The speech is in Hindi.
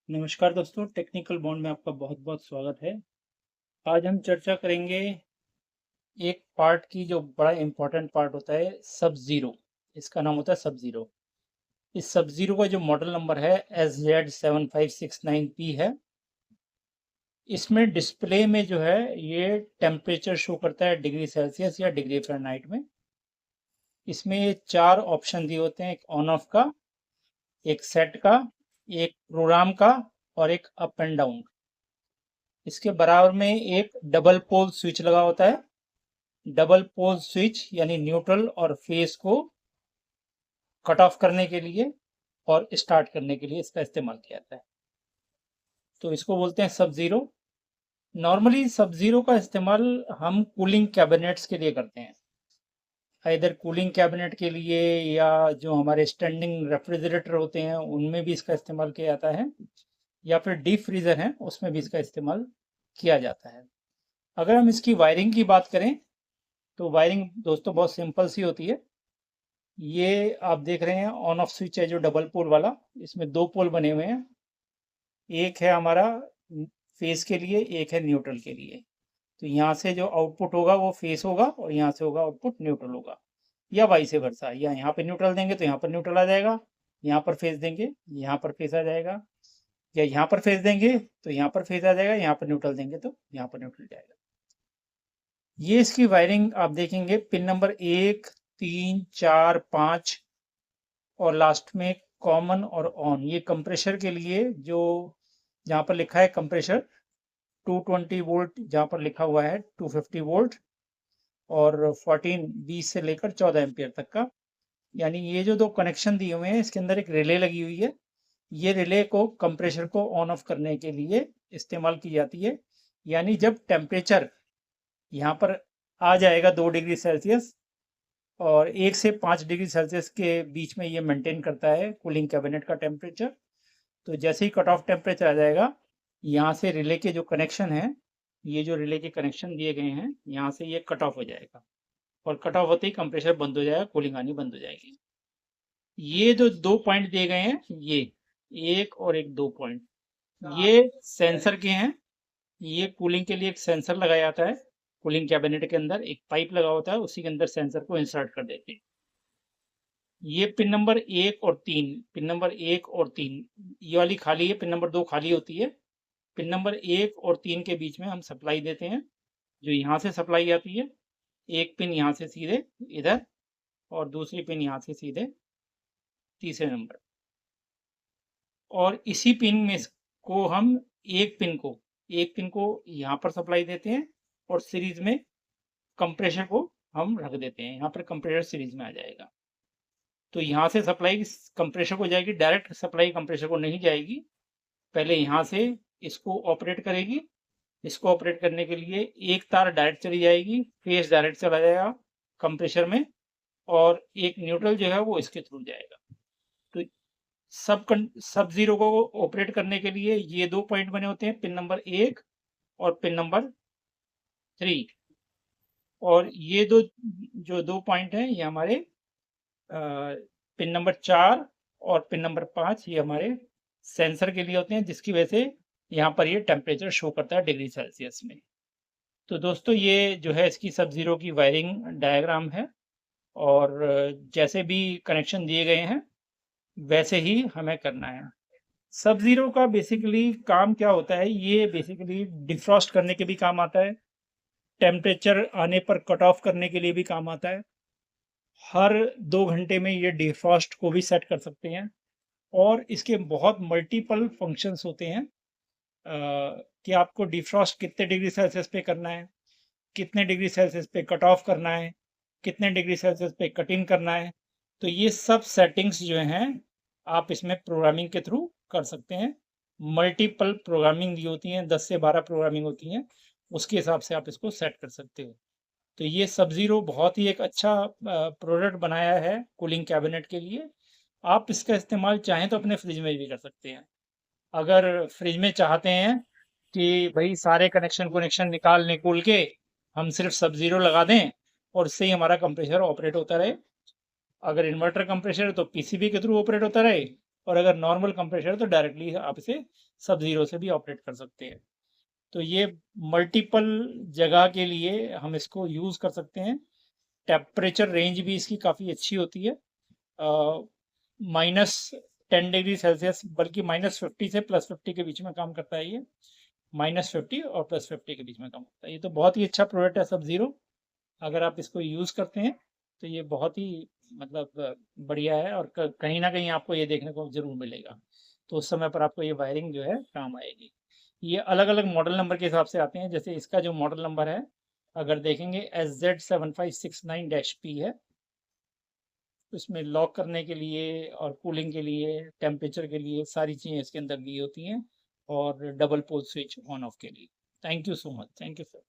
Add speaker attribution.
Speaker 1: नमस्कार दोस्तों, टेक्निकल बॉन्ड में आपका बहुत-बहुत स्वागत है। आज हम चर्चा करेंगे एक पार्ट की जो बड़ा इम्पोर्टेंट पार्ट होता है सब ज़ीरो। इसका नाम होता है सब ज़ीरो। इस सब ज़ीरो का जो मॉडल नंबर है SZ7569P है। इसमें डिस्प्ले में जो है ये टेम्परेचर शो करता है डिग्री सेल्सियस या डिग्री फ़ारेनहाइट में। इसमें ये 4 ऑप्शन दिए होते हैं, एक ऑन ऑफ का, एक सेट का, एक प्रोग्राम का और एक अप एंड डाउन। इसके बराबर में एक डबल पोल स्विच लगा होता है। डबल पोल स्विच यानी न्यूट्रल और फेस को कट ऑफ करने के लिए और स्टार्ट करने के लिए इसका इस्तेमाल किया जाता है। तो इसको बोलते हैं सब ज़ीरो। नॉर्मली सब ज़ीरो का इस्तेमाल हम कूलिंग कैबिनेट्स के लिए करते हैं। इधर कूलिंग कैबिनेट के लिए या जो हमारे स्टैंडिंग रेफ्रिजरेटर होते हैं उनमें भी इसका इस्तेमाल किया जाता है, या फिर डीप फ्रीज़र है उसमें भी इसका इस्तेमाल किया जाता है। अगर हम इसकी वायरिंग की बात करें तो वायरिंग दोस्तों बहुत सिंपल सी होती है। ये आप देख रहे हैं ऑन ऑफ स्विच है जो डबल पोल वाला, इसमें 2 पोल बने हुए हैं। एक है हमारा फेस के लिए, एक है न्यूट्रल के लिए। तो यहाँ से जो आउटपुट होगा वो फेस होगा और यहाँ से होगा आउटपुट न्यूट्रल होगा, या वाइस वर्सा, या यहाँ पे न्यूट्रल देंगे तो यहाँ पर न्यूट्रल आ जाएगा, यहाँ पर फेस देंगे यहाँ पर फेस आ जाएगा, या यहाँ पर फेस देंगे तो यहाँ पर फेस आ जाएगा, यहाँ पर न्यूट्रल देंगे तो यहाँ पर न्यूट्रल जाएगा। ये इसकी वायरिंग आप देखेंगे, पिन नंबर 1, 3, 4, 5 और लास्ट में कॉमन और ऑन। ये कंप्रेशर के लिए जो जहाँ पर लिखा है कंप्रेशर 220 वोल्ट, जहाँ पर लिखा हुआ है 250 वोल्ट और 20 से लेकर 14 एम्पियर तक का। यानी ये जो 2 कनेक्शन दिए हुए हैं इसके अंदर एक रिले लगी हुई है। ये रिले को कंप्रेशर को ऑन ऑफ करने के लिए इस्तेमाल की जाती है। यानी जब टेम्परेचर यहाँ पर आ जाएगा 2 डिग्री सेल्सियस और 1 से 5 डिग्री सेल्सियस के बीच में ये मेंटेन करता है कूलिंग कैबिनेट का टेम्परेचर। तो जैसे ही कट ऑफ टेम्परेचर आ जाएगा, यहाँ से रिले के जो कनेक्शन है, ये जो रिले के कनेक्शन दिए गए हैं, यहाँ से ये कट ऑफ हो जाएगा और कट ऑफ होते ही कंप्रेसर बंद हो जाएगा, कूलिंग आनी बंद हो जाएगी। ये जो 2 पॉइंट दिए गए हैं, ये 1 और एक 2 पॉइंट, ये सेंसर के हैं। ये कूलिंग के लिए एक सेंसर लगाया जाता है। कूलिंग कैबिनेट के अंदर एक पाइप लगा होता है, उसी के अंदर सेंसर को इंसर्ट कर देते हैं। ये पिन नंबर 1 और 3, पिन नंबर 1 और 3 ये वाली खाली है, पिन नंबर 2 खाली होती है। पिन नंबर 1 और 3 के बीच में हम सप्लाई देते हैं, जो यहाँ से सप्लाई आती है। एक पिन यहाँ से सीधे इधर और दूसरी पिन यहाँ से सीधे तीसरे नंबर, और इसी पिन में को हम एक पिन को यहाँ पर सप्लाई देते हैं और सीरीज में कंप्रेशर को हम रख देते हैं। यहाँ पर कंप्रेशर सीरीज में आ जाएगा। तो यहाँ से सप्लाई कंप्रेशर को जाएगी, डायरेक्ट सप्लाई कंप्रेशर को नहीं जाएगी। पहले यहाँ से इसको ऑपरेट करेगी। इसको ऑपरेट करने के लिए एक तार डायरेक्ट चली जाएगी, फेस डायरेक्ट चला जाएगा कंप्रेशर में, और एक न्यूट्रल जो है वो इसके थ्रू जाएगा। तो सब ज़ीरो को ऑपरेट करने के लिए ये 2 पॉइंट बने होते हैं, पिन नंबर 1 और पिन नंबर 3। और ये जो 2 पॉइंट हैं ये हमारे पिन नंबर 4 और पिन नंबर 5 ये हमारे सेंसर के लिए होते हैं, जिसकी वजह से यहाँ पर ये टेम्परेचर शो करता है डिग्री सेल्सियस में। तो दोस्तों ये जो है इसकी सब ज़ीरो की वायरिंग डायग्राम है, और जैसे भी कनेक्शन दिए गए हैं वैसे ही हमें करना है। सब ज़ीरो का बेसिकली काम क्या होता है, ये बेसिकली डिफ्रॉस्ट करने के भी काम आता है, टेम्परेचर आने पर कट ऑफ करने के लिए भी काम आता है। हर 2 घंटे में ये डिफ्रॉस्ट को भी सेट कर सकते हैं, और इसके बहुत मल्टीपल फंक्शंस होते हैं कि आपको डिफ्रॉस्ट कितने डिग्री सेल्सियस पे करना है, कितने डिग्री सेल्सियस पे कट ऑफ करना है, कितने डिग्री सेल्सियस पे कट इन करना है। तो ये सब सेटिंग्स जो हैं आप इसमें प्रोग्रामिंग के थ्रू कर सकते हैं। मल्टीपल प्रोग्रामिंग दी होती हैं, 10 से 12 प्रोग्रामिंग होती हैं, उसके हिसाब से आप इसको सेट कर सकते हो। तो ये सब ज़ीरो बहुत ही एक अच्छा प्रोडक्ट बनाया है कूलिंग कैबिनेट के लिए। आप इसका इस्तेमाल चाहें तो अपने फ्रिज में भी कर सकते हैं। अगर फ्रिज में चाहते हैं कि भाई सारे कनेक्शन निकाल के हम सिर्फ सब ज़ीरो लगा दें और इससे ही हमारा कंप्रेसर ऑपरेट होता रहे। अगर इन्वर्टर कंप्रेसर है तो पीसीबी के थ्रू ऑपरेट होता रहे, और अगर नॉर्मल कंप्रेसर है तो डायरेक्टली आप इसे सब ज़ीरो से भी ऑपरेट कर सकते हैं। तो ये मल्टीपल जगह के लिए हम इसको यूज़ कर सकते हैं। टेम्परेचर रेंज भी इसकी काफ़ी अच्छी होती है, -10 डिग्री सेल्सियस बल्कि -50 से +50 के बीच में काम करता है ये। -50 और +50 के बीच में काम करता है। ये तो बहुत ही अच्छा प्रोडक्ट है सब ज़ीरो। अगर आप इसको यूज़ करते हैं तो ये बहुत ही मतलब बढ़िया है, और कहीं ना कहीं आपको ये देखने को ज़रूर मिलेगा। तो उस समय पर आपको ये वायरिंग जो है काम आएगी। ये अलग अलग मॉडल नंबर के हिसाब से आते हैं। जैसे इसका जो मॉडल नंबर है, अगर देखेंगे SZ7569-P है। इसमें लॉक करने के लिए और कूलिंग के लिए, टेम्परेचर के लिए सारी चीज़ें इसके अंदर दी होती हैं, और double pole switch on off के लिए। Thank you so much. Thank you sir.